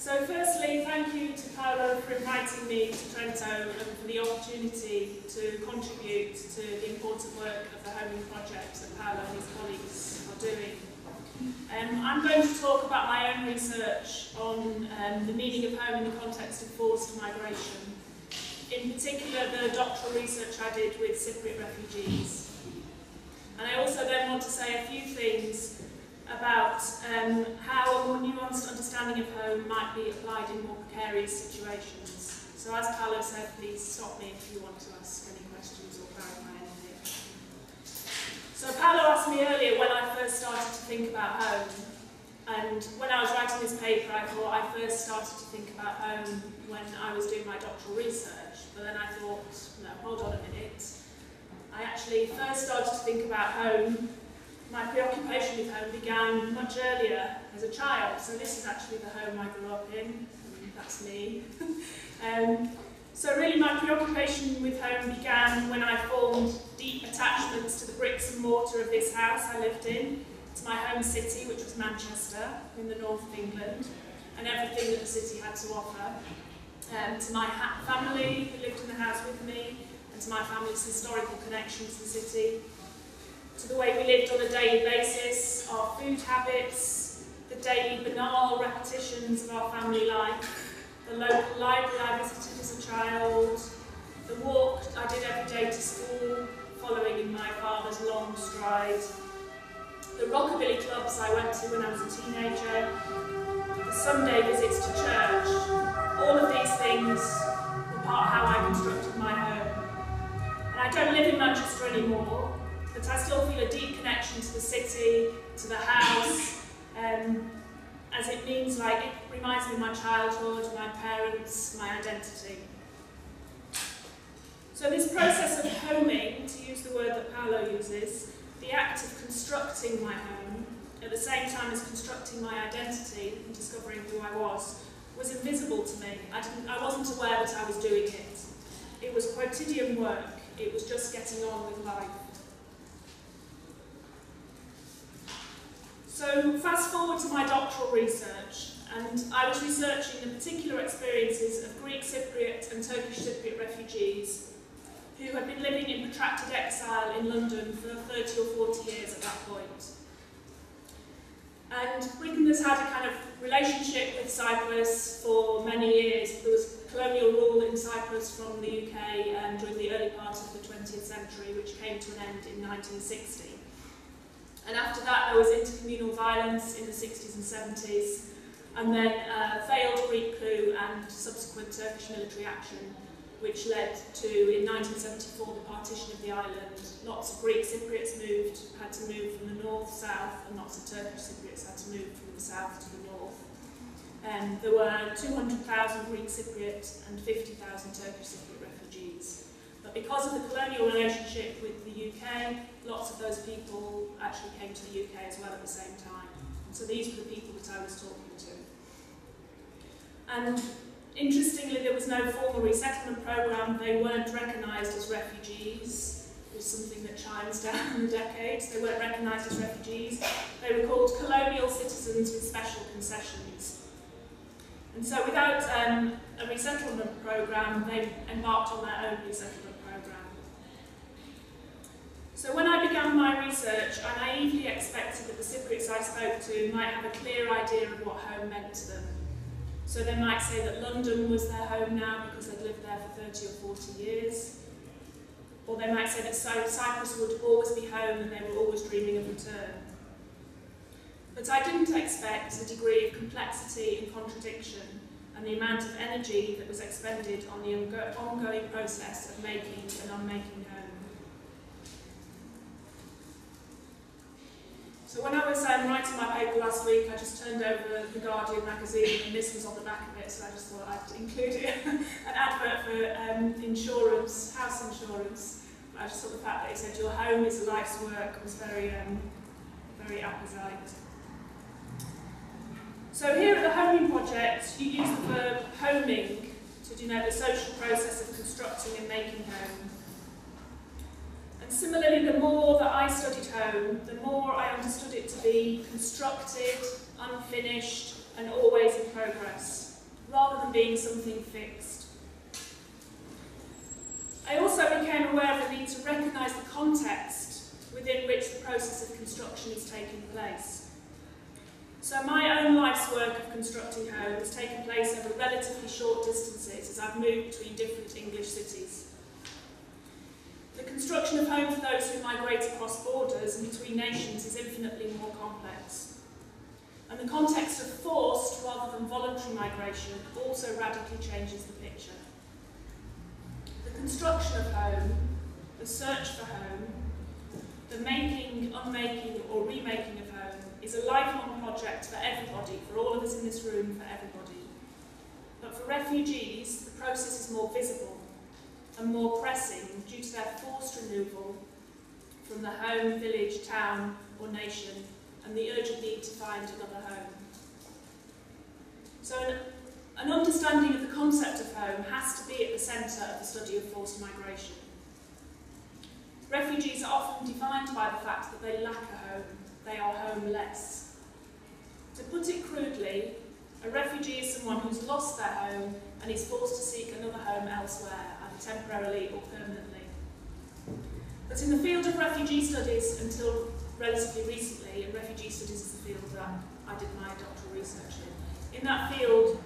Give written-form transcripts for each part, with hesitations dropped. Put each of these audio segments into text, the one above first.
So firstly, thank you to Paolo for inviting me to Trento and for the opportunity to contribute to the important work of the Homing Project that Paolo and his colleagues are doing. I'm going to talk about my own research on the meaning of home in the context of forced migration. In particular, the doctoral research I did with Cypriot refugees. And I also then want to say a few things about how a more nuanced understanding of home might be applied in more precarious situations. So as Paolo said, please stop me if you want to ask any questions or clarify anything. So Paolo asked me earlier when I first started to think about home. And when I was writing this paper, I thought I first started to think about home when I was doing my doctoral research. But then I thought, no, hold on a minute. I actually first started to think about home. My preoccupation with home began much earlier as a child. So this is actually the home I grew up in. That's me. So really my preoccupation with home began when I formed deep attachments to the bricks and mortar of this house I lived in, to my home city, which was Manchester, in the north of England, and everything that the city had to offer, to my family who lived in the house with me, and to my family's historical connection to the city, to the way we lived on a daily basis, our food habits, the daily banal repetitions of our family life, the local library I visited as a child, the walk I did every day to school, following in my father's long stride, the rockabilly clubs I went to when I was a teenager, the Sunday visits to church. All of these things were part of how I constructed my home. And I don't live in Manchester anymore, but I still feel a deep connection to the city, to the house, as it means like, it reminds me of my childhood, my parents, my identity. So this process of homing, to use the word that Paolo uses, the act of constructing my home, at the same time as constructing my identity and discovering who I was invisible to me. I wasn't aware that I was doing it. It was quotidian work. It was just getting on with life. So fast forward to my doctoral research, and I was researching the particular experiences of Greek Cypriot and Turkish Cypriot refugees who had been living in protracted exile in London for 30 or 40 years at that point. And Britain has had a kind of relationship with Cyprus for many years. There was colonial rule in Cyprus from the UK during the early part of the 20th century, which came to an end in 1960. And after that, there was intercommunal violence in the 60s and 70s, and then a failed Greek coup and subsequent Turkish military action, which led to, in 1974, the partition of the island. Lots of Greek Cypriots had to move from the north, south, and lots of Turkish Cypriots had to move from the south to the north. There were 200,000 Greek Cypriot and 50,000 Turkish Cypriot refugees. But because of the colonial relationship with the UK, lots of those people actually came to the UK as well at the same time. And so these were the people that I was talking to. And interestingly, there was no formal resettlement programme. They weren't recognised as refugees. It was something that chimes down in the decades. They weren't recognised as refugees. They were called colonial citizens with special concessions. And so without a resettlement programme, they embarked on their own resettlement programme. So when I began my research, I naively expected that the Cypriots I spoke to might have a clear idea of what home meant to them. So they might say that London was their home now because they'd lived there for 30 or 40 years. Or they might say that Cyprus would always be home and they were always dreaming of return. But I didn't expect a degree of complexity and contradiction and the amount of energy that was expended on the ongoing process of making and unmaking home. So when I was writing my paper last week, I just turned over the Guardian magazine and this was on the back of it, so I just thought I'd include it. An advert for insurance, house insurance. I just thought the fact that it said your home is a life's work was very, very apposite. So here at the Homing Project, you use the verb homing to denote the social process of constructing and making home. And similarly, the more that I studied home, the more I understood it to be constructed, unfinished, and always in progress. than being something fixed. I also became aware of the need to recognise the context within which the process of construction is taking place. So my own life's work of constructing home has taken place over relatively short distances as I've moved between different English cities. The construction of home for those who migrate across borders and between nations is infinitely more complex. And the context of forced rather than voluntary migration also radically changes the picture. The construction of home, the search for home, the making, unmaking or remaking of home is a lifelong project for everybody, for all of us in this room, for everybody. But for refugees, the process is more visible and more pressing due to their forced removal from the home, village, town or nation and the urgent need to find another home. So an understanding of the concept of home has to be at the centre of the study of forced migration. Refugees are often defined by the fact that they lack a home, they are homeless. To put it crudely, a refugee is someone who's lost their home and is forced to seek another home elsewhere, either temporarily or permanently. But in the field of refugee studies, until relatively recently, and refugee studies is the field that I did my doctoral research in that field,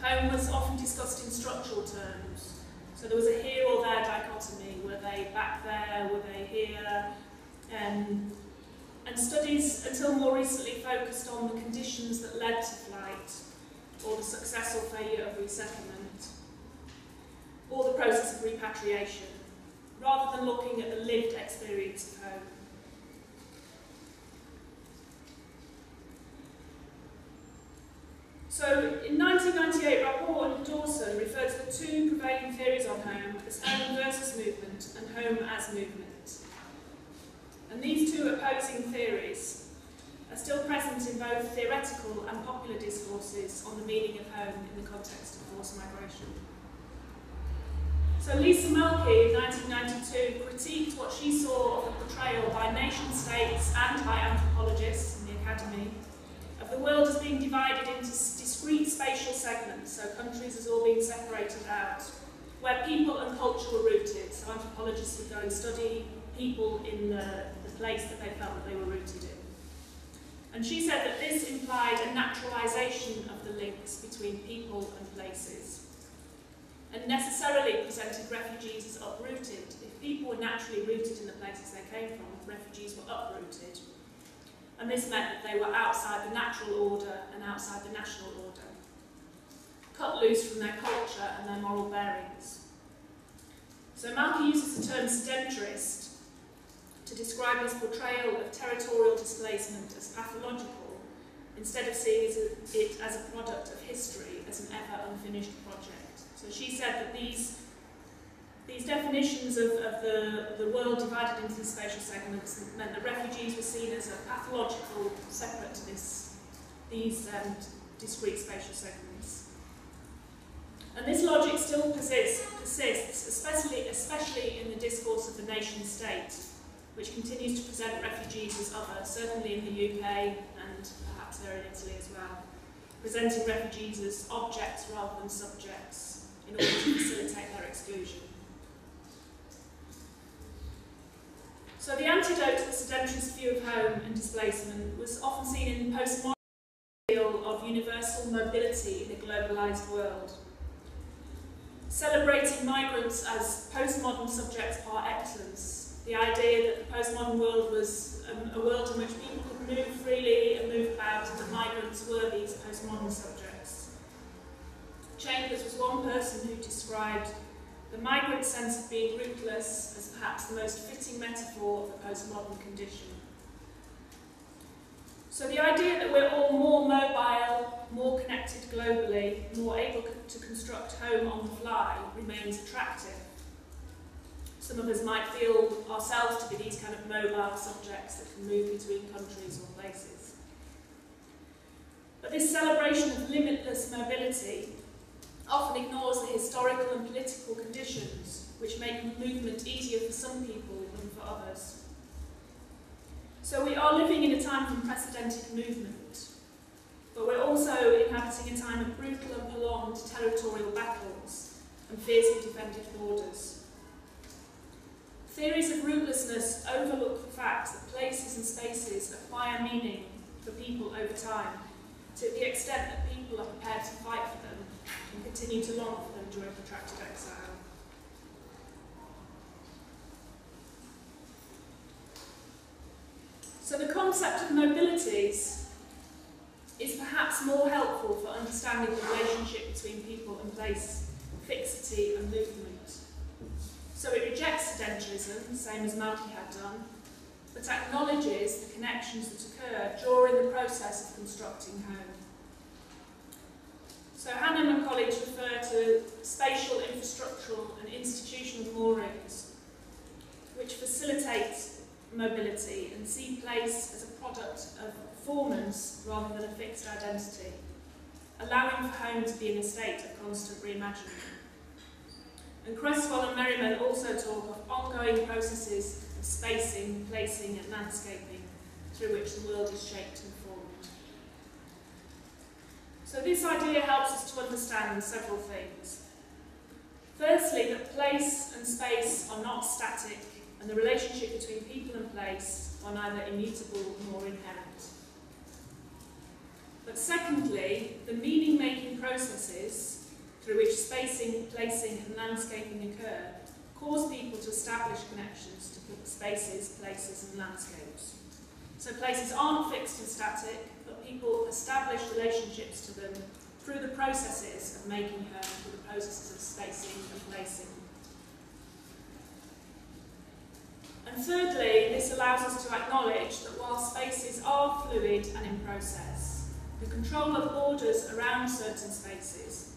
home was often discussed in structural terms. So there was a here or there dichotomy. Were they back there? Were they here? And studies, until more recently, focused on the conditions that led to flight, or the success or failure of resettlement, or the process of repatriation, rather than looking at the lived experience of home. So, in 1998, Rapport and Dawson referred to the two prevailing theories on home as home versus movement and home as movement. And these two opposing theories are still present in both theoretical and popular discourses on the meaning of home in the context of forced migration. So Lisa Melky in 1992 critiqued what she saw of the portrayal by nation-states and by anthropologists in the academy of the world as being divided into discrete spatial segments, so countries as all being separated out, where people and culture were rooted. So anthropologists would go and study people in the place that they felt that they were rooted in. And she said that this implied a naturalisation of the links between people and places, and necessarily presented refugees as uprooted. If people were naturally rooted in the places they came from, refugees were uprooted. And this meant that they were outside the natural order and outside the national order, cut loose from their culture and their moral bearings. So Melky uses the term sedentarist to describe this portrayal of territorial displacement as pathological, instead of seeing it as a product of history, as an ever unfinished project. So she said that these definitions of the world divided into these spatial segments meant that refugees were seen as a pathological, separate to these discrete spatial segments. And this logic still persists, especially in the discourse of the nation-state, which continues to present refugees as other, certainly in the UK and perhaps there in Italy as well, presenting refugees as objects rather than subjects in order to facilitate their exclusion. So the antidote to the sedentarist view of home and displacement was often seen in postmodern ideal of universal mobility in a globalised world, celebrating migrants as postmodern subjects par excellence. The idea that the postmodern world was a world in which people could move freely and move about, and that migrants were these postmodern subjects. Chambers was one person who described the migrant sense of being rootless as perhaps the most fitting metaphor of the postmodern condition. So the idea that we're all more mobile, more connected globally, more able to construct home on the fly remains attractive. Some of us might feel ourselves to be these kind of mobile subjects that can move between countries or places. But this celebration of limitless mobility often ignores the historical and political conditions which make movement easier for some people than for others. So we are living in a time of unprecedented movement, but we're also inhabiting inhabiting a time of brutal and prolonged territorial battles and fiercely defended borders. Theories of rootlessness overlook the fact that places and spaces acquire meaning for people over time, to the extent that people are prepared to fight for them and continue to long for them during protracted exile. So the concept of mobilities is perhaps more helpful for understanding the relationship between people and place, fixity and movement. So it rejects sedentarism, same as Malky had done, but acknowledges the connections that occur during the process of constructing home. So Hannam and colleagues refer to spatial, infrastructural and institutional moorings, which facilitate mobility and see place as a product of performance rather than a fixed identity, allowing for home to be in a state of constant reimagining. And Cresswell and Merriman also talk of ongoing processes of spacing, placing and landscaping through which the world is shaped and formed. So this idea helps us to understand several things. Firstly, that place and space are not static, and the relationship between people and place are neither immutable nor inherent. But secondly, the meaning-making processes through which spacing, placing and landscaping occur cause people to establish connections to spaces, places and landscapes. So places aren't fixed and static, but people establish relationships to them through the processes of making home, through the processes of spacing and placing. And thirdly, this allows us to acknowledge that while spaces are fluid and in process, the control of borders around certain spaces,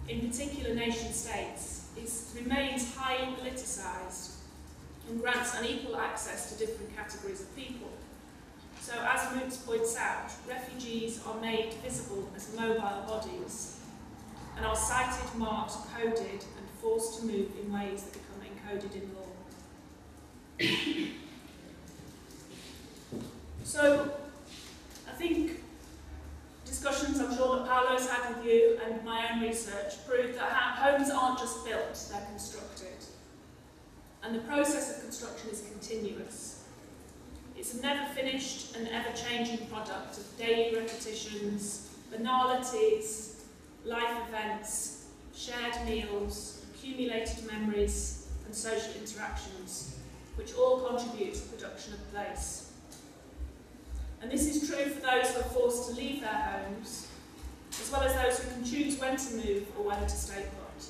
in particular nation states, remains highly politicised and grants unequal access to different categories of people. So as Moots points out, refugees are made visible as mobile bodies and are cited, marked, coded and forced to move in ways that become encoded in law. So, I think discussions I'm sure that Paolo's had with you and my own research prove that homes aren't just built, they're constructed. And the process of construction is continuous. It's a never finished and ever changing product of daily repetitions, banalities, life events, shared meals, accumulated memories and social interactions, which all contribute to the production of place. And this is true for those who are forced to leave their homes, as well as those who can choose when to move or when to stay put.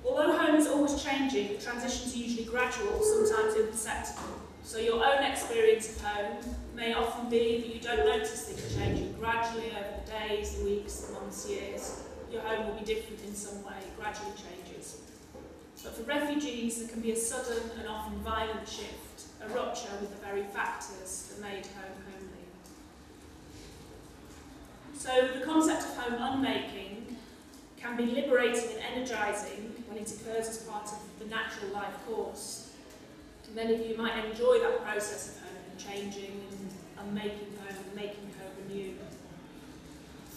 Although home is always changing, the transitions are usually gradual, sometimes imperceptible. So your own experience of home may often be that you don't notice things changing gradually over the days, the weeks, the months, years. Your home will be different in some way, it gradually changes. But for refugees, there can be a sudden and often violent shift, a rupture with the very factors that made home homely. So the concept of home unmaking can be liberating and energising when it occurs as part of the natural life course. Many of you might enjoy that process of home changing and unmaking home and making home anew.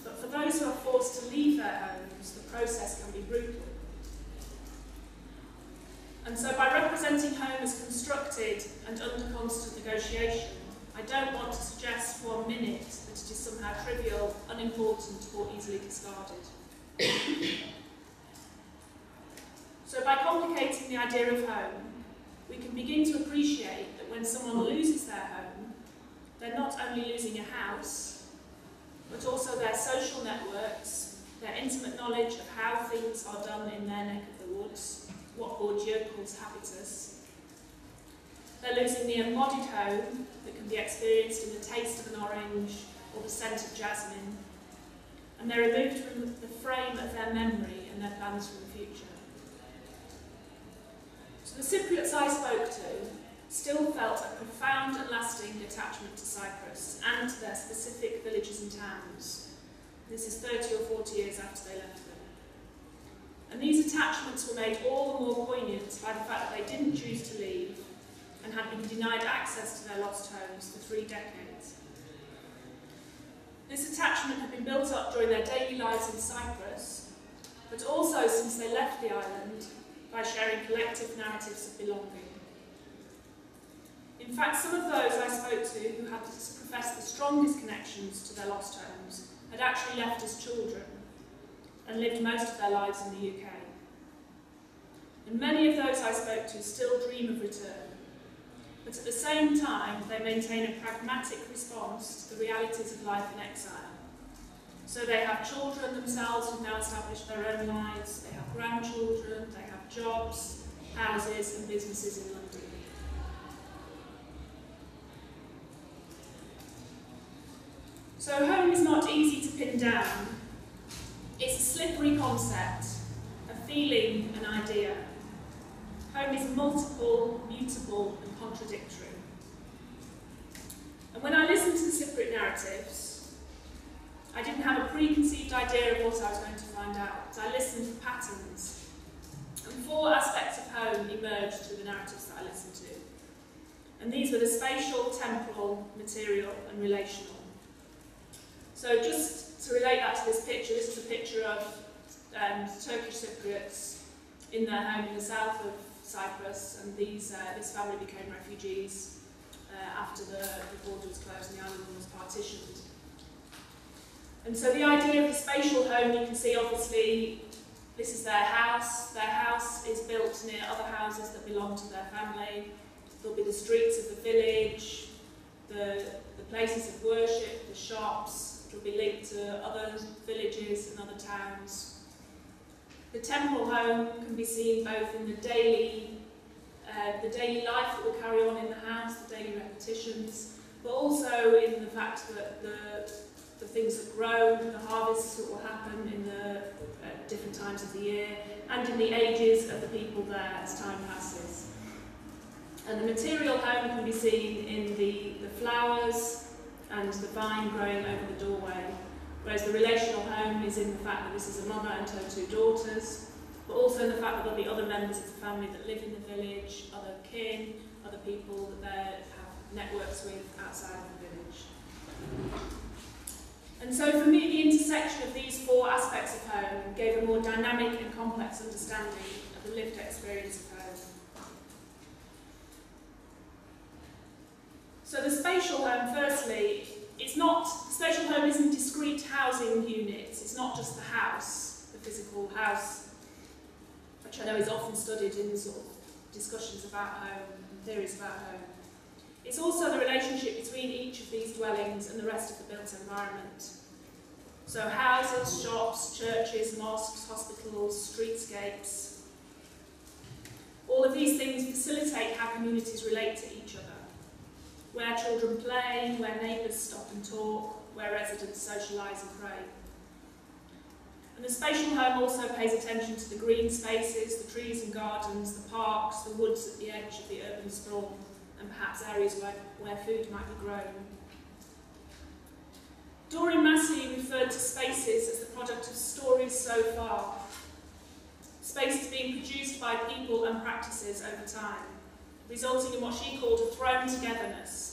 But for those who are forced to leave their homes, the process can be brutal. And so by representing home as constructed and under constant negotiation, I don't want to suggest for 1 minute that it is somehow trivial, unimportant or easily discarded. So by complicating the idea of home, we can begin to appreciate that when someone loses their home, they're not only losing a house, but also their social networks, their intimate knowledge of how things are done in their neck of the woods, what Bourdieu calls habitus. They're losing the embodied home that can be experienced in the taste of an orange or the scent of jasmine, and they're removed from the frame of their memory and their plans for the future. So the Cypriots I spoke to still felt a profound and lasting attachment to Cyprus and to their specific villages and towns. This is 30 or 40 years after they left them. And these attachments were made all the more poignant by the fact that they didn't choose to leave and had been denied access to their lost homes for 3 decades. This been built up during their daily lives in Cyprus, but also since they left the island by sharing collective narratives of belonging. In fact, some of those I spoke to who had professed the strongest connections to their lost homes had actually left as children and lived most of their lives in the UK. And many of those I spoke to still dream of return, but at the same time they maintain a pragmatic response to the realities of life in exile. So they have children themselves who've now established their own lives, they have grandchildren, they have jobs, houses and businesses in London. So home is not easy to pin down. It's a slippery concept, a feeling, an idea. Home is multiple, mutable and contradictory. And when I listened to the Cypriot narratives, I didn't have a preconceived idea of what I was going to find out. I listened for patterns. And 4 aspects of home emerged through the narratives that I listened to. And these were the spatial, temporal, material and relational. So just to relate that to this picture, this is a picture of Turkish Cypriots in their home in the south of Cyprus, and this family became refugees after the border was closed and the island was partitioned. And so the idea of the spatial home, you can see obviously this is their house. Their house is built near other houses that belong to their family. There'll be the streets of the village, the places of worship, the shops. It'll be linked to other villages and other towns. The temporal home can be seen both in the daily life that will carry on in the house, the daily repetitions, but also in the fact that the things that grow, the harvests that will happen in the different times of the year, and in the ages of the people there as time passes. And the material home can be seen in the flowers and the vine growing over the doorway, whereas the relational home is in the fact that this is a mother and her 2 daughters, but also in the fact that there'll be other members of the family that live in the village, other kin, other people that they have networks with outside of the village. And so for me, the intersection of these 4 aspects of home gave a more dynamic and complex understanding of the lived experience of home. So the spatial home, firstly, the spatial home isn't discrete housing units. It's not just the house, the physical house, which I know is often studied in sort of discussions about home and theories about home. It's also the relationship between each of these dwellings and the rest of the built environment. So houses, shops, churches, mosques, hospitals, streetscapes. All of these things facilitate how communities relate to each other. Where children play, where neighbours stop and talk, where residents socialise and pray. And the spatial home also pays attention to the green spaces, the trees and gardens, the parks, the woods at the edge of the urban sprawl, and perhaps areas where food might be grown. Doreen Massey referred to spaces as the product of stories so far. Spaces being produced by people and practices over time, resulting in what she called a thrown togetherness.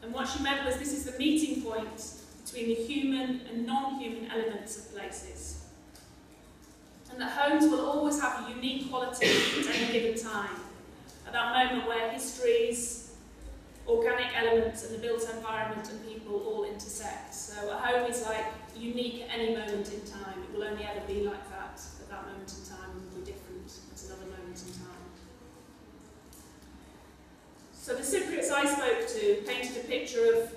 And what she meant was this is the meeting point between the human and non-human elements of places. And that homes will always have a unique quality at any given time, at that moment where histories, organic elements and the built environment and people all intersect. So a home is like unique at any moment in time. It will only ever be like that at that moment in time, and will be different at another moment in time. So the Cypriots I spoke to painted a picture of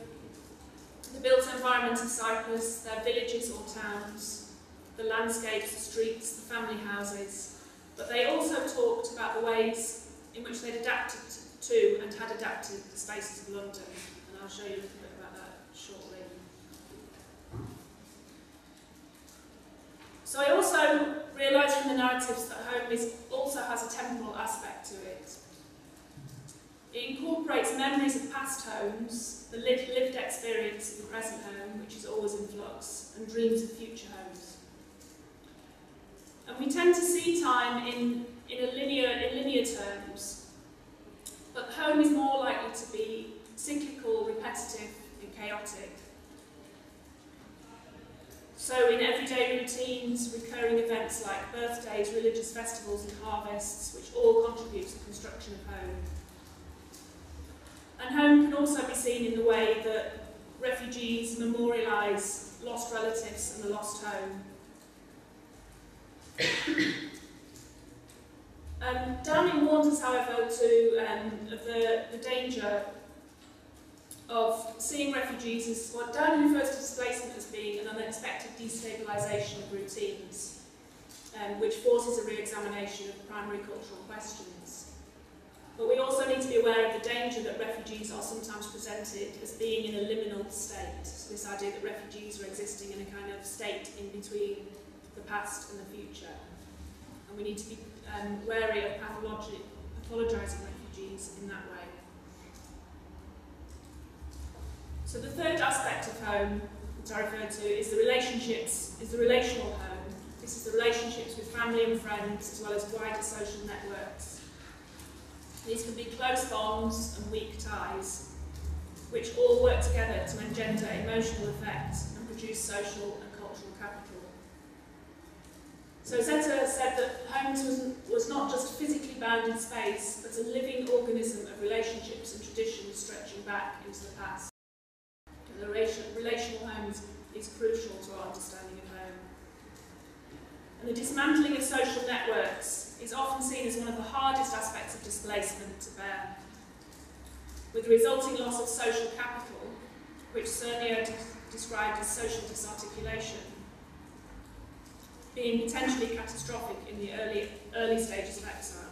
the built environment of Cyprus, their villages or towns, the landscapes, the streets, the family houses, but they also talked about the ways in which they'd adapted to and had adapted the spaces of London, and I'll show you a little bit about that shortly. So I also realised from the narratives that home also has a temporal aspect to it. It incorporates memories of past homes, the lived experience of the present home, which is always in flux, and dreams of future homes. And we tend to see time in linear terms, but home is more likely to be cyclical, repetitive, and chaotic. So in everyday routines, recurring events like birthdays, religious festivals and harvests, which all contribute to the construction of home. And home can also be seen in the way that refugees memorialise lost relatives and the lost home. Downing warns us, however, of the danger of seeing refugees as what Downing refers to displacement as being an unexpected destabilisation of routines, which forces a re-examination of primary cultural questions. But we also need to be aware of the danger that refugees are sometimes presented as being in a liminal state. So this idea that refugees are existing in a kind of state in between the past and the future. And we need to be wary of pathologising refugees in that way. So the third aspect of home that I referred to is the relational home. This is the relationships with family and friends, as well as wider social networks. These can be close bonds and weak ties, which all work together to engender emotional effect and produce social and cultural capital. So Zeta said that home was not just physically bound in space, but a living organism of relationships and traditions stretching back into the past. And the relational home is crucial to our understanding of home. And the dismantling of social networks is often seen as one of the hardest aspects of displacement to bear, with the resulting loss of social capital, which Cernio described as social disarticulation, being potentially catastrophic in the early stages of exile.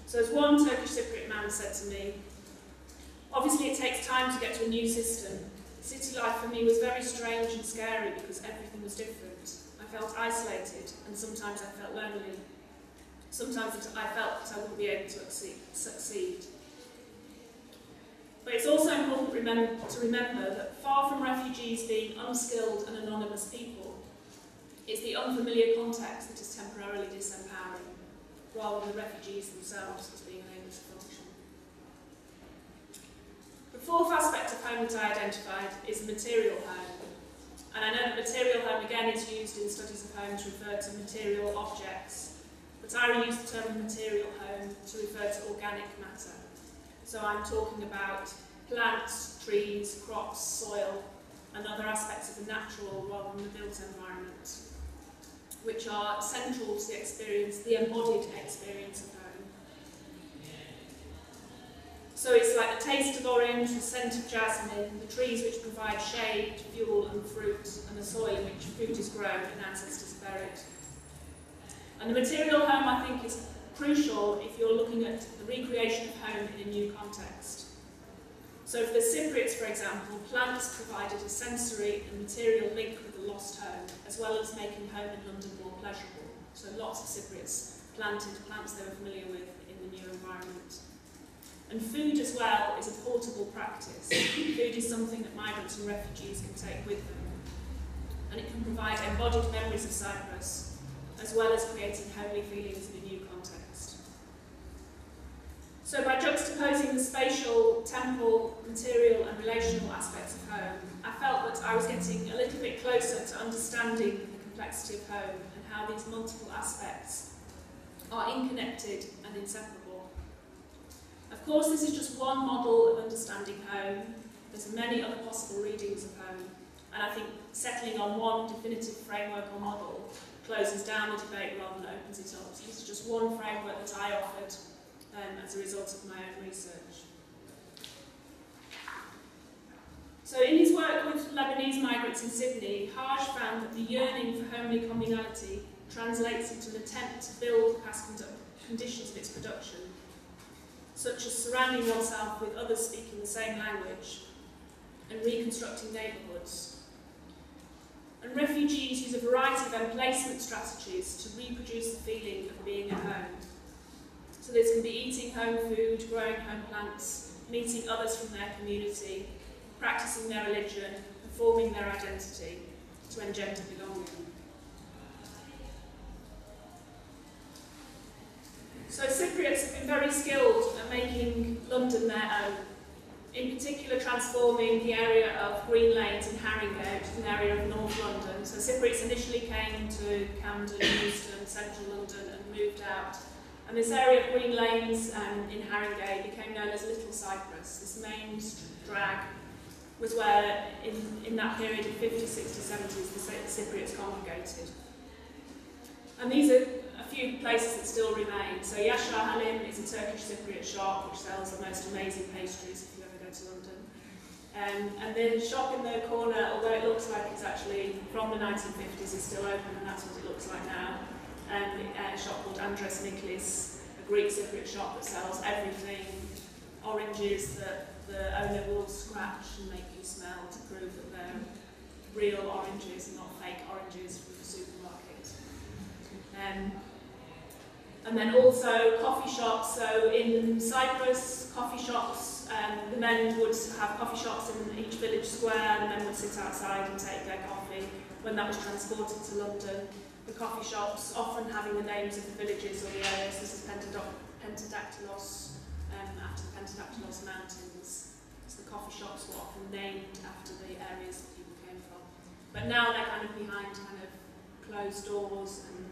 So as one Turkish Cypriot man said to me, obviously it takes time to get to a new system. City life for me was very strange and scary because everything was different. I felt isolated and sometimes I felt lonely. Sometimes I felt that I wouldn't be able to succeed. But it's also important to remember that far from refugees being unskilled and anonymous people, it's the unfamiliar context that is temporarily disempowering, rather than the refugees themselves as being unable to function. The fourth aspect of home that I identified is the material home. And I know that material home again is used in studies of home to refer to material objects, but I reuse the term material home to refer to organic matter. So I'm talking about plants, trees, crops, soil, and other aspects of the natural rather than the built environment, which are central to the experience, the embodied experience of home. So it's like the taste of orange, the scent of jasmine, the trees which provide shade, fuel and fruit, and the soil in which food is grown and ancestors are buried. And the material home, I think, is crucial if you're looking at the recreation of home in a new context. So for the Cypriots, for example, plants provided a sensory and material link with the lost home, as well as making home in London more pleasurable. So lots of Cypriots planted plants they were familiar with in the new environment. And food as well is a portable practice. Food is something that migrants and refugees can take with them. And it can provide embodied memories of Cyprus, as well as creating homely feelings in a new context. So by juxtaposing the spatial, temporal, material and relational aspects of home, I felt that I was getting a little bit closer to understanding the complexity of home and how these multiple aspects are interconnected and inseparable. Of course, this is just one model of understanding home. There's many other possible readings of home, and I think settling on one definitive framework or model closes down the debate rather than opens it up. So this is just one framework that I offered as a result of my own research. So in his work with Lebanese migrants in Sydney, Haj found that the yearning for homely communality translates into an attempt to build past conditions of its production, such as surrounding oneself with others speaking the same language and reconstructing neighbourhoods. And refugees use a variety of emplacement strategies to reproduce the feeling of being at home. So this can be eating home food, growing home plants, meeting others from their community, practicing their religion, performing their identity to engender belonging. So Cypriots have been very skilled at making London their own. in particular transforming the area of Green Lanes in Haringey, which is an area of North London. So Cypriots initially came to Camden, Euston, central London and moved out. And this area of Green Lanes in Haringey became known as Little Cyprus. This main drag was where, in that period of 50s, 60s, 70s, the Cypriots congregated. And these are a few places that still remain. So Yashar Halim is a Turkish Cypriot shop which sells the most amazing pastries if you ever go to London. And the shop in the corner, although it looks like it's actually from the 1950s, is still open, and that's what it looks like now. A shop called Andres Niklis, a Greek Cypriot shop that sells everything, oranges that the owner will scratch and make you smell to prove that they're real oranges and not fake oranges from the supermarket. And then also coffee shops. So in Cyprus, coffee shops, the men would have coffee shops in each village square, and the men would sit outside and take their coffee. When that was transported to London, the coffee shops, often having the names of the villages or the areas. This is Pentadactylos, after the Pentadactylos mountains. So the coffee shops were often named after the areas that people came from. But now they're kind of behind kind of closed doors, and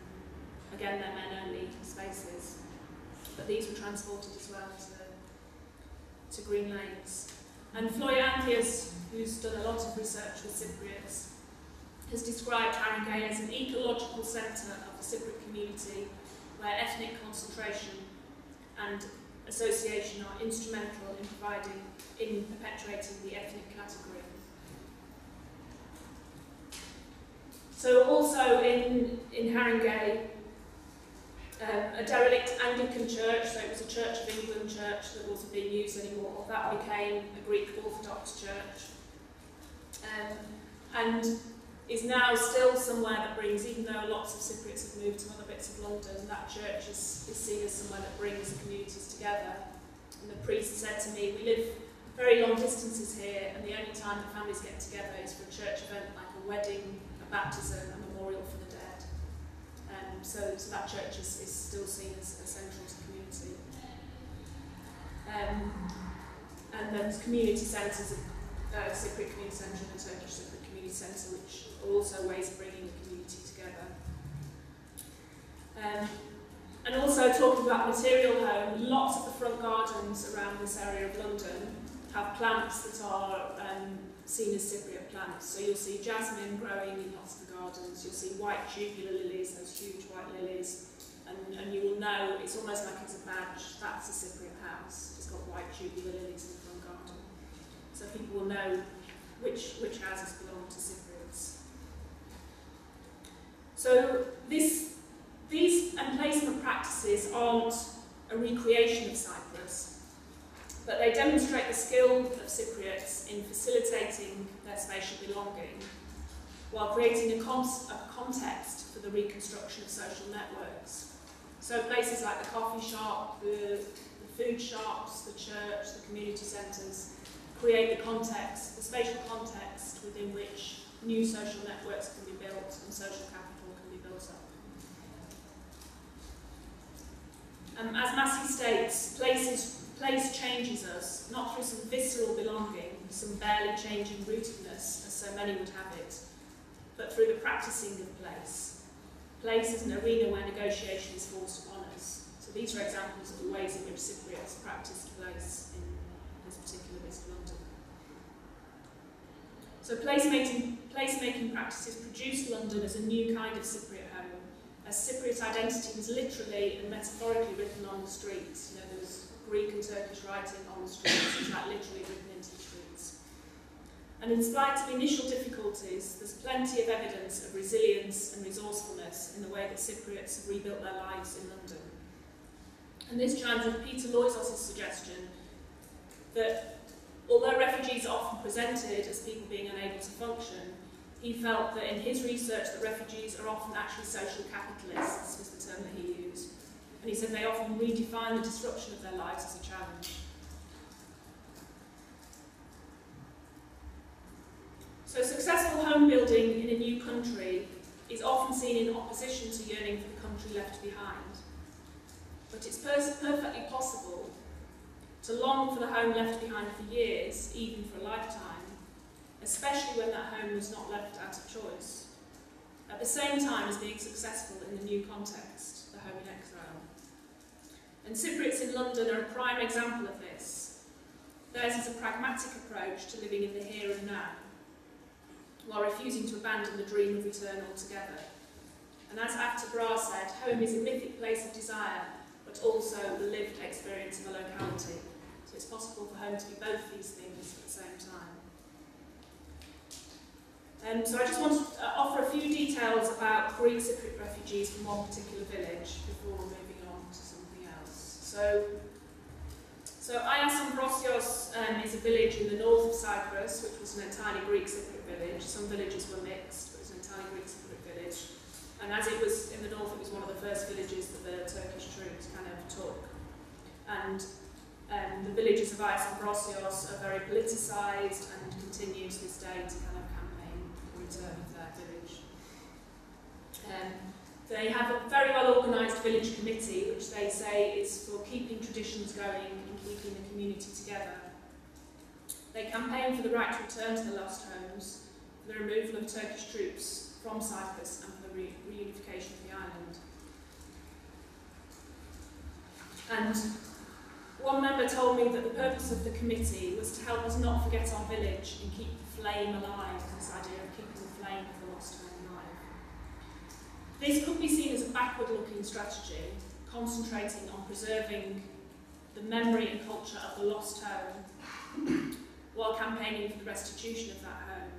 again they're men-only spaces. But these were transported as well to Green Lanes. And Floriandias, who's done a lot of research with Cypriots, has described Haringey as an ecological centre of the Cypriot community where ethnic concentration and association are instrumental in perpetuating the ethnic category. So also in Haringey, a derelict Anglican church, so it was a Church of England church that wasn't being used anymore, that became a Greek Orthodox church. And is now still somewhere that brings, even though lots of Cypriots have moved to other bits of London, that church is seen as somewhere that brings the communities together. And the priest said to me, we live very long distances here, and the only time the families get together is for a church event like a wedding, a baptism, a memorial for the dead. So that church is still seen as central to the community. And then community centres, Cypriot Community Centre and the Turkish Cypriot Community Centre, which are also ways of bringing the community together. And also talking about material home, lots of the front gardens around this area of London have plants that are seen as Cypriot plants. So you'll see jasmine growing in lots of the gardens, you'll see white tubular lilies, those huge white lilies, and you will know, it's almost like it's a badge, that's a Cypriot house. It's got white tubular lilies in the front garden. So people will know which houses belong to Cypriots. So these placement practices aren't a recreation of Cyprus, but they demonstrate the skill of Cypriots in facilitating their spatial belonging while creating a context for the reconstruction of social networks. So places like the coffee shop, the food shops, the church, the community centres create the context, the spatial context within which new social networks can be built and social capital can be built up. As Massey states, place changes us, not through some visceral belonging, some barely changing rootedness, as so many would have it, but through the practicing of place. Place is an arena where negotiation is forced upon us. So these are examples of the ways in which Cypriots practiced place in this particular bit of London. So placemaking practices produced London as a new kind of Cypriot home, as Cypriot identity was literally and metaphorically written on the streets. You know, there was Greek and Turkish writing on the streets, it's like literally written into the streets. And in spite of initial difficulties, there's plenty of evidence of resilience and resourcefulness in the way that Cypriots have rebuilt their lives in London. And this chimes with Peter Loizos' suggestion that although refugees are often presented as people being unable to function, he felt that in his research that refugees are often actually social capitalists, was the term that he used. And he said they often redefine the disruption of their lives as a challenge. So successful home building in a new country is often seen in opposition to yearning for the country left behind. But it's perfectly possible to long for the home left behind for years, even for a lifetime, especially when that home was not left out of choice, at the same time as being successful in the new context, the home in exile. And Cypriots in London are a prime example of this. Theirs is a pragmatic approach to living in the here and now, while refusing to abandon the dream of return altogether. And as After Bra said, home is a mythic place of desire, but also the lived experience of a locality. So it's possible for home to be both these things at the same time. So I just want to offer a few details about Greek Cypriot refugees from one particular village before moving on to something else. So Ayas Ambrosios is a village in the north of Cyprus, which was an entirely Greek Cypriot village. Some villages were mixed, but it was an entirely Greek Cypriot village. And as it was in the north, it was one of the first villages that the Turkish troops kind of took. And the villages of Ayas Ambrosios are very politicised and continue to this day to kind of campaign for the return of their village. They have a very well organised village committee, which they say is for keeping traditions going and keeping the community together. They campaign for the right to return to their lost homes, for the removal of Turkish troops from Cyprus and for the reunification of the island. And one member told me that the purpose of the committee was to help us not forget our village and keep the flame alive, this idea of keeping the flame of the lost home alive. This could be seen as a backward-looking strategy, concentrating on preserving the memory and culture of the lost home, while campaigning for the restitution of that home.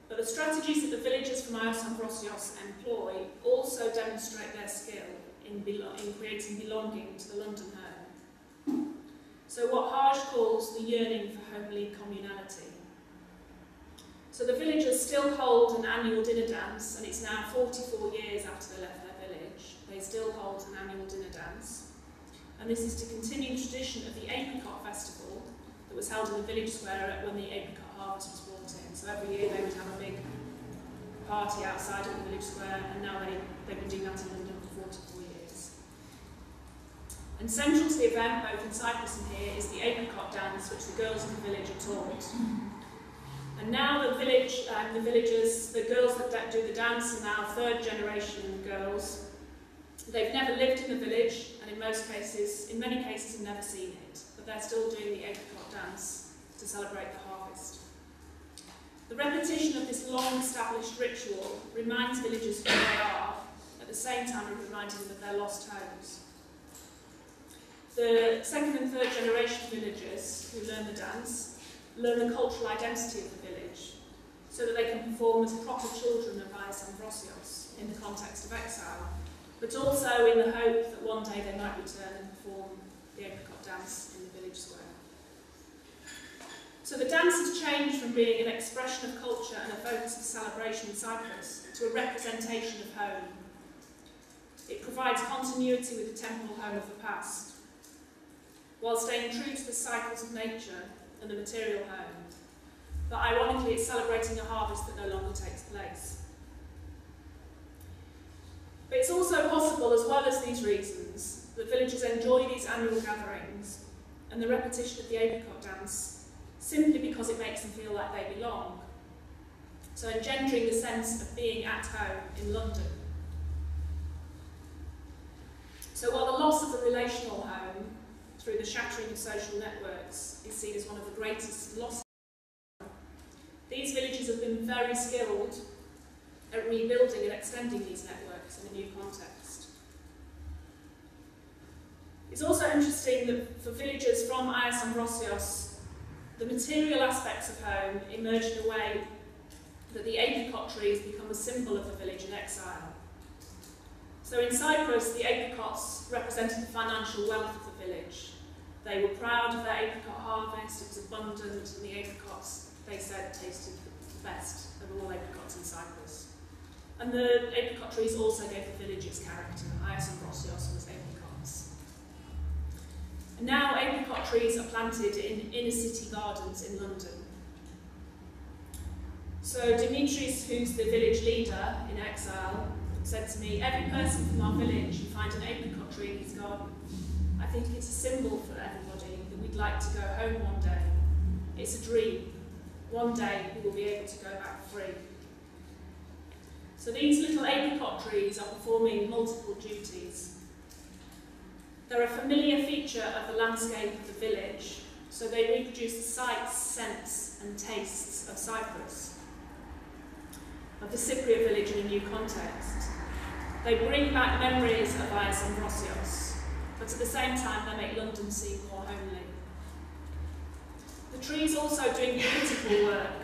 But the strategies that the villagers from Ayas Ambrosios employ also demonstrate their skill in creating belonging to the London home. So what Harge calls the yearning for homely communality. So the villagers still hold an annual dinner dance, and it's now 44 years after they left their village. They still hold an annual dinner dance. And this is to continue the tradition of the apricot festival that was held in the village square when the apricot harvest was brought in. So every year they would have a big party outside of the village square, and now they've been doing that in London for 44 years. And central to the event, both in Cyprus and here, is the apricot dance, which the girls in the village are taught. And now the villagers, the girls that do the dance are now third generation girls. They've never lived in the village, and in many cases have never seen it, but they're still doing the apricot dance to celebrate the harvest. The repetition of this long-established ritual reminds villagers who they are, at the same time reminding them of their lost homes. The second and third generation villagers who learn the dance learn the cultural identity of the village, so that they can perform as proper children of Ayas Ambrosios in the context of exile, but also in the hope that one day they might return and perform the apricot dance in the village square. So the dance has changed from being an expression of culture and a focus of celebration in Cyprus to a representation of home. It provides continuity with the temporal home of the past, while staying true to the cycles of nature and the material home. But ironically, it's celebrating a harvest that no longer takes place. But it's also possible, as well as these reasons, that villagers enjoy these annual gatherings and the repetition of the apricot dance simply because it makes them feel like they belong. So engendering the sense of being at home in London. So while the loss of the relational home through the shattering of social networks is seen as one of the greatest losses, these villagers have been very skilled at rebuilding and extending these networks in a new context. It's also interesting that for villagers from Ayas Ambrosios, the material aspects of home emerge in a way that the apricot trees become a symbol of the village in exile. So in Cyprus, the apricots represented the financial wealth of the village. They were proud of their apricot harvest, it was abundant, and the apricots, they said, tasted the best of all apricots in Cyprus. And the apricot trees also gave the village its character. Ayas Ambrosios was apricots. And now apricot trees are planted in inner city gardens in London. So Dimitris, who's the village leader in exile, said to me, every person from our village who finds an apricot tree in his garden. I think it's a symbol for everybody that we'd like to go home one day. It's a dream. One day we will be able to go back free. So these little apricot trees are performing multiple duties. They're a familiar feature of the landscape of the village, so they reproduce the sights, scents and tastes of Cyprus, of the Cypriot village in a new context. They bring back memories of Ias and Brosios, but at the same time they make London seem more homely. The trees also doing political work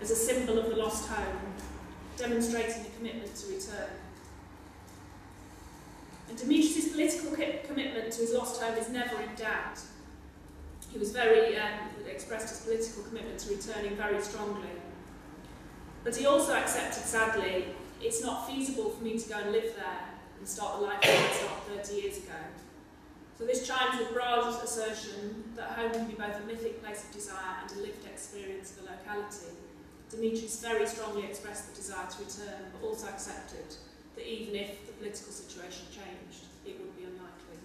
as a symbol of the lost home, demonstrating a commitment to return. And Demetrius' political commitment to his lost home is never in doubt. He was expressed his political commitment to returning very strongly. But he also accepted, sadly, it's not feasible for me to go and live there and start a life that I started 30 years ago. So this chimes with Bra's assertion that home can be both a mythic place of desire and a lived experience of a locality. Demetrius very strongly expressed the desire to return, but also accepted that even if the political situation changed, it would be unlikely.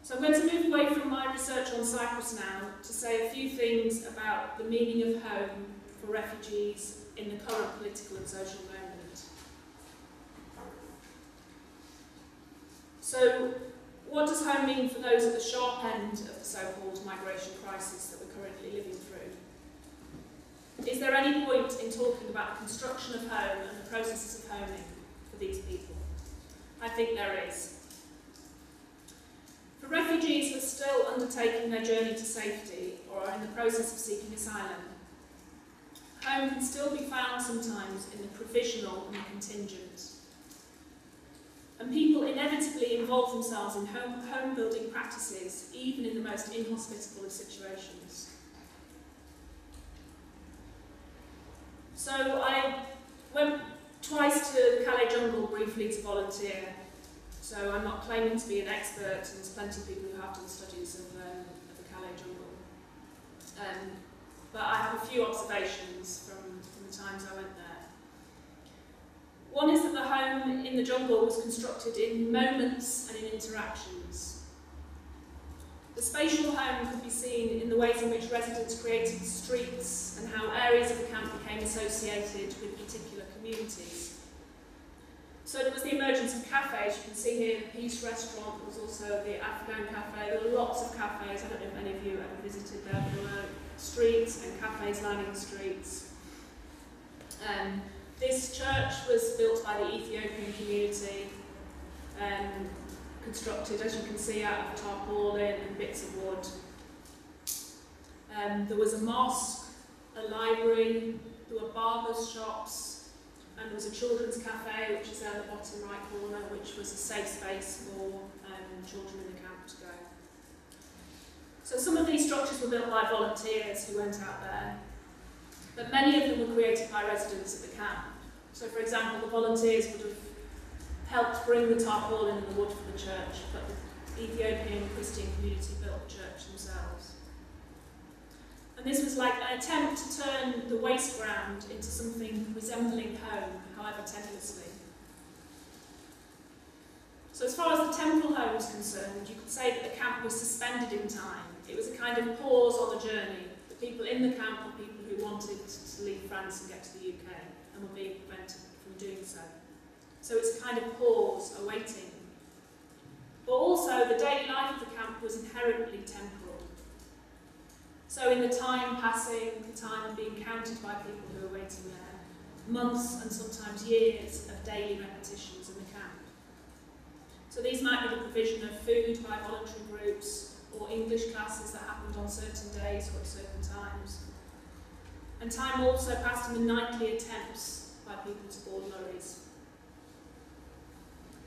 So I'm going to move away from my research on Cyprus now to say a few things about the meaning of home for refugees in the current political and social moment. So, what does home mean for those at the sharp end of the so-called migration crisis that we're currently living through? Is there any point in talking about the construction of home and the processes of homing for these people? I think there is. For refugees who are still undertaking their journey to safety or are in the process of seeking asylum, home can still be found sometimes in the provisional and the contingent. And people inevitably involve themselves in home building practices, even in the most inhospitable of situations. So I went twice to the Calais jungle briefly to volunteer. So I'm not claiming to be an expert, and there's plenty of people who have done studies of the Calais jungle. But I have a few observations from the times I went there. One is that the home in the jungle was constructed in moments and in interactions. The spatial home could be seen in the ways in which residents created streets and how areas of the camp became associated with particular communities. So there was the emergence of cafes. You can see here the Peace Restaurant, there was also the Afghan Cafe. There were lots of cafes. I don't know if any of you ever visited there, but there were streets and cafes lining the streets. This church was built by the Ethiopian community, constructed, as you can see, out of tarpaulin and bits of wood. There was a mosque, a library, there were barbers' shops, and there was a children's cafe, which is there in the bottom right corner, which was a safe space for children in the camp to go. So some of these structures were built by volunteers who went out there, but many of them were created by residents at the camp. So for example, the volunteers would have helped bring the tarpaulin and the wood for the church, but the Ethiopian Christian community built the church themselves. And this was like an attempt to turn the waste ground into something resembling home, however tenuously. So as far as the temporal home was concerned, you could say that the camp was suspended in time. It was a kind of pause on the journey. The people in the camp were people who wanted to leave France and get to the UK and were being prevented from doing so. So it's a kind of pause, a waiting. But also the daily life of the camp was inherently temporal. So in the time passing, the time being counted by people who were waiting there, months and sometimes years of daily repetitions in the camp. So these might be the provision of food by voluntary groups, or English classes that happened on certain days or at certain times. And time also passed in the nightly attempts by people to board lorries.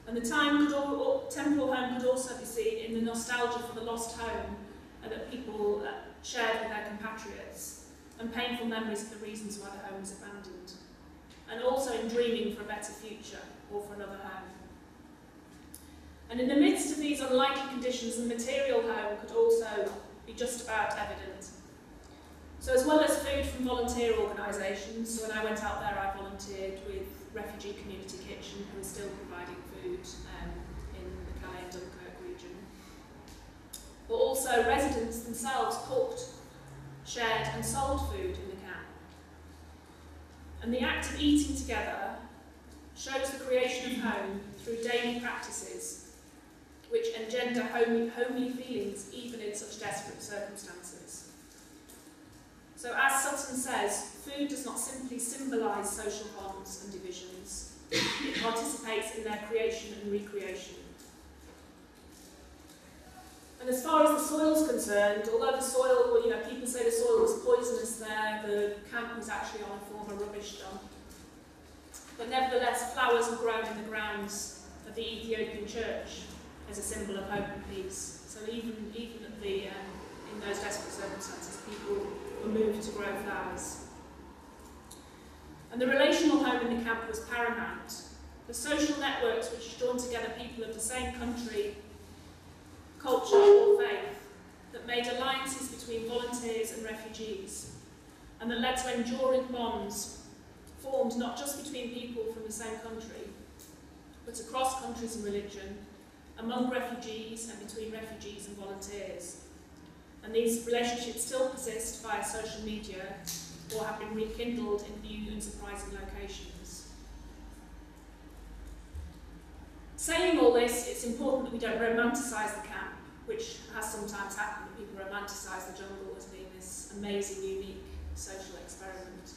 And the temporal home could also be seen in the nostalgia for the lost home that people shared with their compatriots, and painful memories of the reasons why the home was abandoned, and also in dreaming for a better future or for another home. And in the midst of these unlikely conditions, the material home could also be just about evident. So as well as food from volunteer organisations, so when I went out there I volunteered with Refugee Community Kitchen, who is still providing food in the Calais and Dunkirk region. But also residents themselves cooked, shared and sold food in the camp. And the act of eating together shows the creation of home through daily practices which engender homely feelings even in such desperate circumstances. So as Sutton says, food does not simply symbolise social bonds and divisions, it participates in their creation and recreation. And as far as the soil is concerned, although the soil, well, people say the soil was poisonous there, the camp was actually on a former rubbish dump. But nevertheless, flowers were grown in the grounds of the Ethiopian church as a symbol of hope and peace. So even at in those desperate circumstances, people were moved to grow flowers. And the relational home in the camp was paramount. The social networks which joined together people of the same country, culture or faith, that made alliances between volunteers and refugees, and that led to enduring bonds formed not just between people from the same country, but across countries and religion, among refugees and between refugees and volunteers. And these relationships still persist via social media or have been rekindled in new and surprising locations. Saying all this, it's important that we don't romanticise the camp, which has sometimes happened, that people romanticise the jungle as being this amazing, unique social experiment.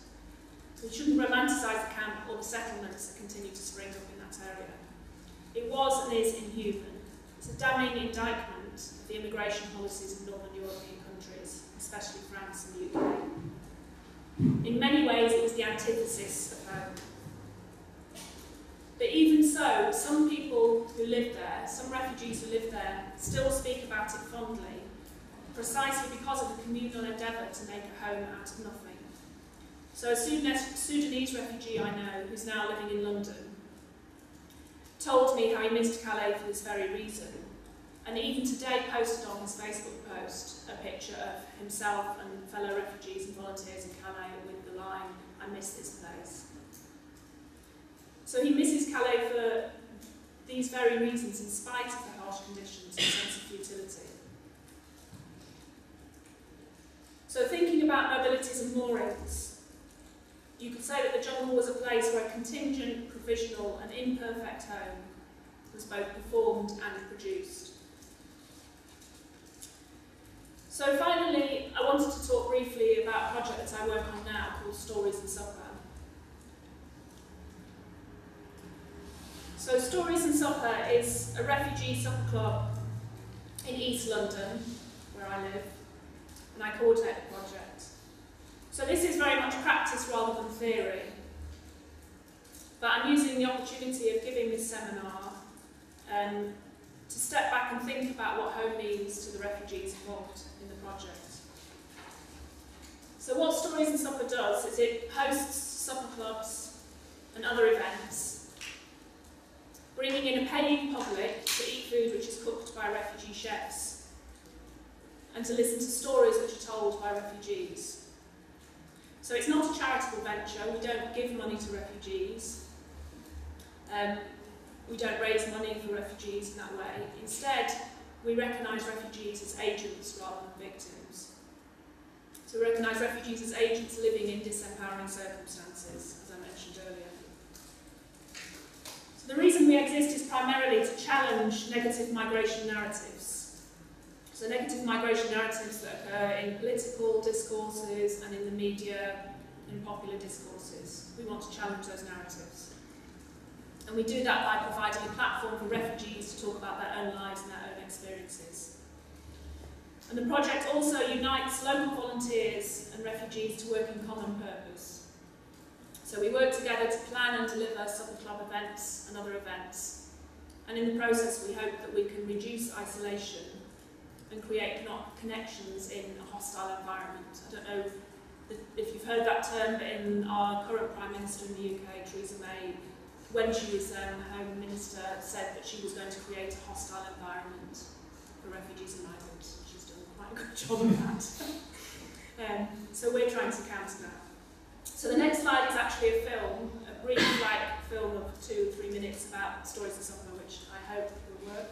So we shouldn't romanticise the camp or the settlements that continue to spring up in that area. It was and is inhuman. It's a damning indictment of the immigration policies of Northern European countries, especially France and the UK. In many ways, it was the antithesis of home. But even so, some people who lived there, some refugees who lived there, still speak about it fondly, precisely because of the communal endeavour to make a home out of nothing. So a Sudanese refugee I know, who's now living in London, told me how he missed Calais for this very reason, and even today posted on his Facebook post a picture of himself and fellow refugees and volunteers in Calais with the line, "I miss this place." So he misses Calais for these very reasons, in spite of the harsh conditions and sense of futility. So thinking about mobilities and moorings, you could say that the jungle was a place where a contingent, provisional and imperfect home was both performed and produced. So finally, I wanted to talk briefly about a project that I work on now called Stories and Supper. So Stories and Supper is a refugee supper club in East London, where I live, and I coordinate the project. So this is very much practice rather than theory, but I'm using the opportunity of giving this seminar to step back and think about what home means to the refugees involved in the project. So what Stories and Supper does is it hosts supper clubs and other events, bringing in a paying public to eat food which is cooked by refugee chefs and to listen to stories which are told by refugees. So it's not a charitable venture, we don't give money to refugees, we don't raise money for refugees in that way. Instead, we recognise refugees as agents rather than victims. So we recognise refugees as agents living in disempowering circumstances, as I mentioned earlier. So the reason we exist is primarily to challenge negative migration narratives. So negative migration narratives that occur in political discourses and in the media, in popular discourses. We want to challenge those narratives. And we do that by providing a platform for refugees to talk about their own lives and their own experiences. And the project also unites local volunteers and refugees to work in common purpose. So we work together to plan and deliver supper club events and other events. And in the process, we hope that we can reduce isolation and create connections in a hostile environment. I don't know if you've heard that term, but in our current Prime Minister in the UK, Theresa May, when she was the Home Minister, said that she was going to create a hostile environment for refugees and migrants. She's done quite a good job of that. So we're trying to counter that. So the next slide is actually a film, a brief film of 2 or 3 minutes about Stories and Supper, which I hope will work.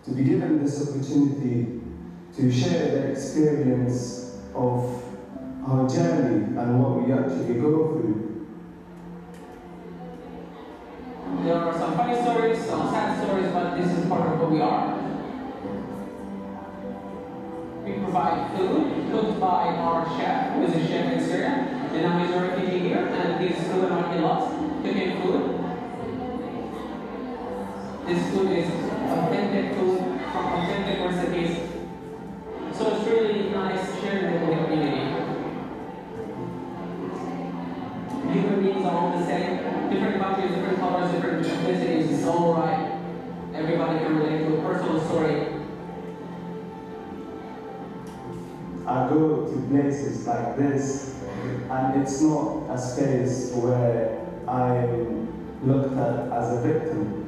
To be given this opportunity to share the experience of our journey and what we actually go through. There are some funny stories, some sad stories, but this is part of who we are. We provide food cooked by our chef, who is a chef in Syria, and now he's a refugee here, and he's doing our in-laws, cooking food. This food is authentic food from authentic recipes. So it's really nice sharing it with the community. Human beings are all the same. Different countries, different colors, different ethnicities. It's all right. Everybody can relate to a personal story. I go to places like this, and it's not a space where I'm looked at as a victim.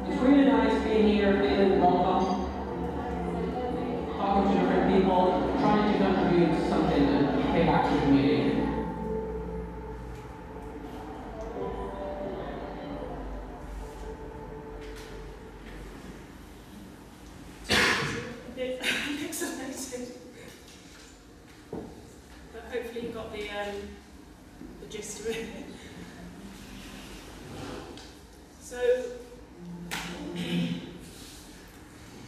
It's really nice being here, feeling welcome, talking to different people, trying to contribute something and pay back to the community. But hopefully you got the gist of it.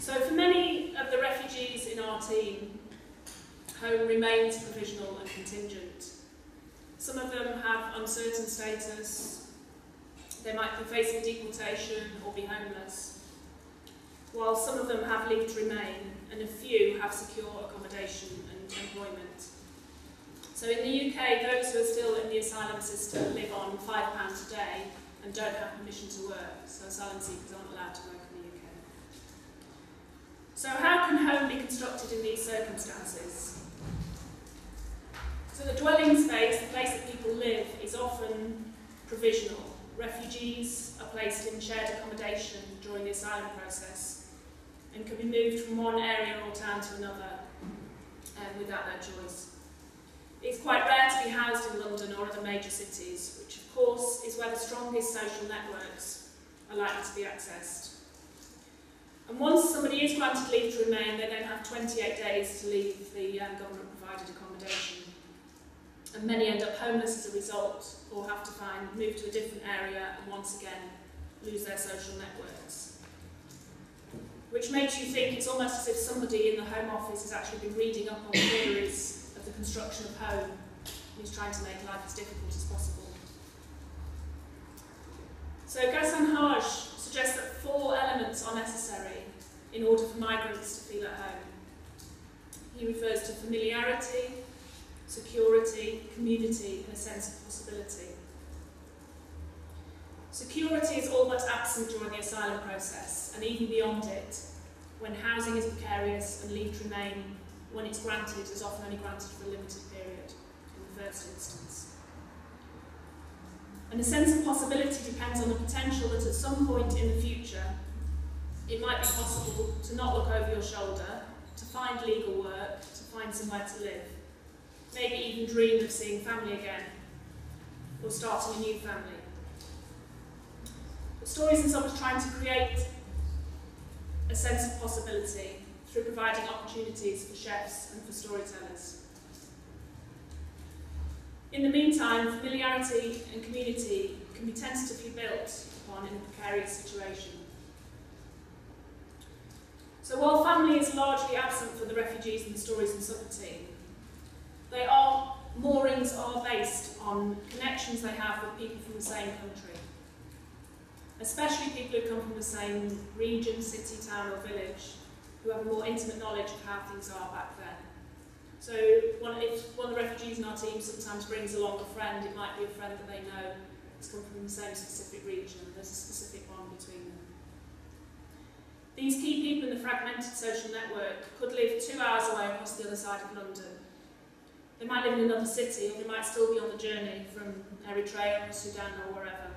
So for many of the refugees in our team, home remains provisional and contingent. Some of them have uncertain status. They might be facing deportation or be homeless, while some of them have leave to remain and a few have secure accommodation and employment. So in the UK, those who are still in the asylum system live on £5 a day and don't have permission to work, so asylum seekers aren't allowed to work in the UK. So how can home be constructed in these circumstances? So the dwelling space, the place that people live, is often provisional. Refugees are placed in shared accommodation during the asylum process and can be moved from one area or town to another without their choice. It's quite rare to be housed in London or other major cities, which of course is where the strongest social networks are likely to be accessed. And once somebody is granted leave to remain, they then have 28 days to leave the government-provided accommodation. And many end up homeless as a result, or have to move to a different area and once again lose their social networks. Which makes you think it's almost as if somebody in the Home Office has actually been reading up on the theories of the construction of home and is trying to make life as difficult as possible. So Ghassan Haj suggests that 4 elements are necessary in order for migrants to feel at home. He refers to familiarity, security, community, and a sense of possibility. Security is all but absent during the asylum process, and even beyond it, when housing is precarious and leave to remain, when it's granted, is often only granted for a limited period in the first instance. And a sense of possibility depends on the potential that at some point in the future, it might be possible to not look over your shoulder, to find legal work, to find somewhere to live, maybe even dream of seeing family again, or starting a new family. The Stories and Songs trying to create a sense of possibility through providing opportunities for chefs and for storytellers. In the meantime, familiarity and community can be tentatively built upon in a precarious situation. So while family is largely absent for the refugees and the Stories and Supper team, moorings are based on connections they have with people from the same country, especially people who come from the same region, city, town or village, who have a more intimate knowledge of how things are back then. So if one of the refugees in our team sometimes brings along a friend, it might be a friend that they know has come from the same specific region, and there's a specific bond between them. These key people in the fragmented social network could live 2 hours away across the other side of London. They might live in another city, or they might still be on the journey from Eritrea or Sudan or wherever.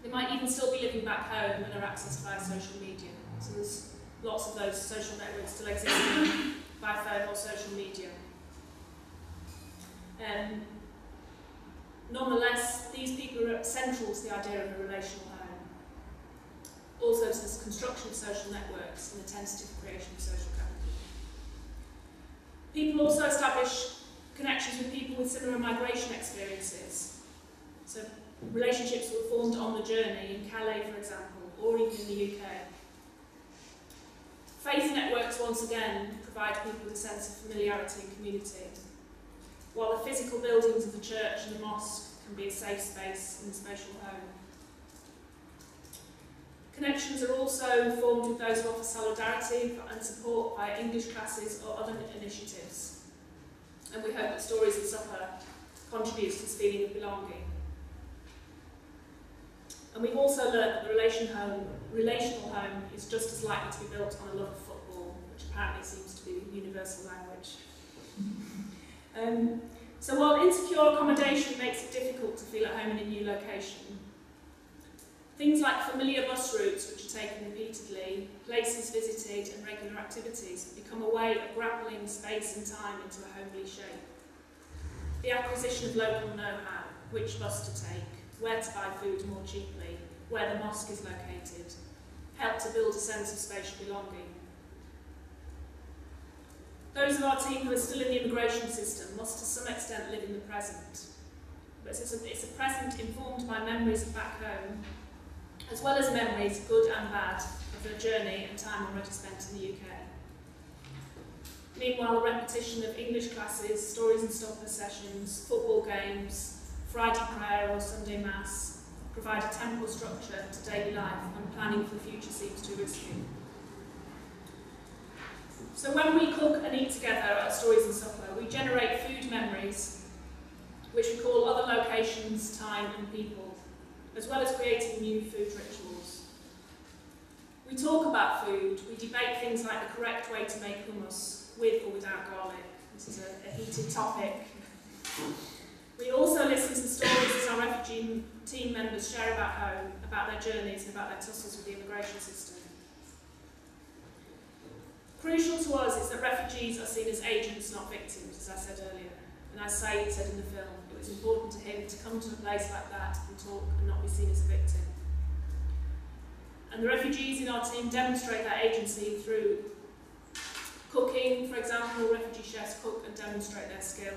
They might even still be living back home and are accessed via social media. So there's lots of those social networks still existing by phone or social media. Nonetheless, these people are central to the idea of a relational home. Also to this construction of social networks and the tentative creation of social capital. People also establish connections with people with similar migration experiences. So relationships were formed on the journey in Calais, for example, or even in the UK. Faith networks, once again, provide people with a sense of familiarity and community, while the physical buildings of the church and the mosque can be a safe space in the spatial home. Connections are also formed with those who offer solidarity and support via English classes or other initiatives. And we hope that Stories and Supper contributes to this feeling of belonging. And we've also learned that the relational home is just as likely to be built on a love of football, which apparently seems to be the universal language. So while insecure accommodation makes it difficult to feel at home in a new location, things like familiar bus routes which are taken repeatedly, places visited and regular activities become a way of grappling space and time into a homely shape. The acquisition of local know-how, which bus to take, where to buy food more cheaply, where the mosque is located, help to build a sense of spatial belonging. Those of our team who are still in the immigration system must to some extent live in the present. But it's a present informed by memories of back home, as well as memories, good and bad, of their journey and time already spent in the UK. Meanwhile, the repetition of English classes, Stories and Supper sessions, football games, Friday prayer or Sunday Mass provide a temporal structure to daily life, and planning for the future seems too risky. So when we cook and eat together at Stories and Supper, we generate food memories, which recall other locations, time and people, as well as creating new food rituals. We talk about food, we debate things like the correct way to make hummus, with or without garlic. This is a heated topic. We also listen to stories as our refugee team members share about home, about their journeys and about their tussles with the immigration system. Crucial to us is that refugees are seen as agents, not victims, as I said earlier. And as Said said in the film, it was important to him to come to a place like that and talk and not be seen as a victim. And the refugees in our team demonstrate that agency through cooking. For example, refugee chefs cook and demonstrate their skill.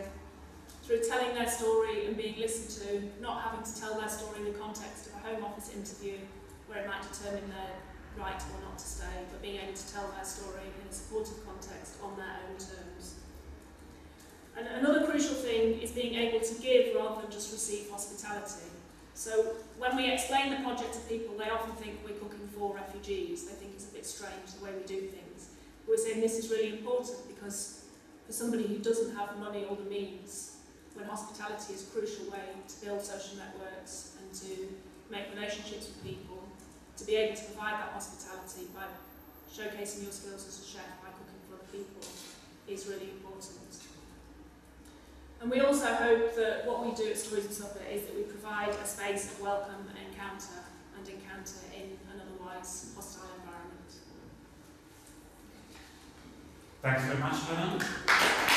Through telling their story and being listened to, not having to tell their story in the context of a Home Office interview where it might determine their right or not to stay, but being able to tell their story in a supportive context on their own terms. And another crucial thing is being able to give rather than just receive hospitality. So when we explain the project to people, they often think we're cooking for refugees. They think it's a bit strange the way we do things. But we're saying this is really important because for somebody who doesn't have the money or the means, when hospitality is a crucial way to build social networks and to make relationships with people, to be able to provide that hospitality by showcasing your skills as a chef, by cooking for other people, is really important. And we also hope that what we do at Stories and Supper is that we provide a space of welcome and encounter in an otherwise hostile environment. Thanks very much, Helen.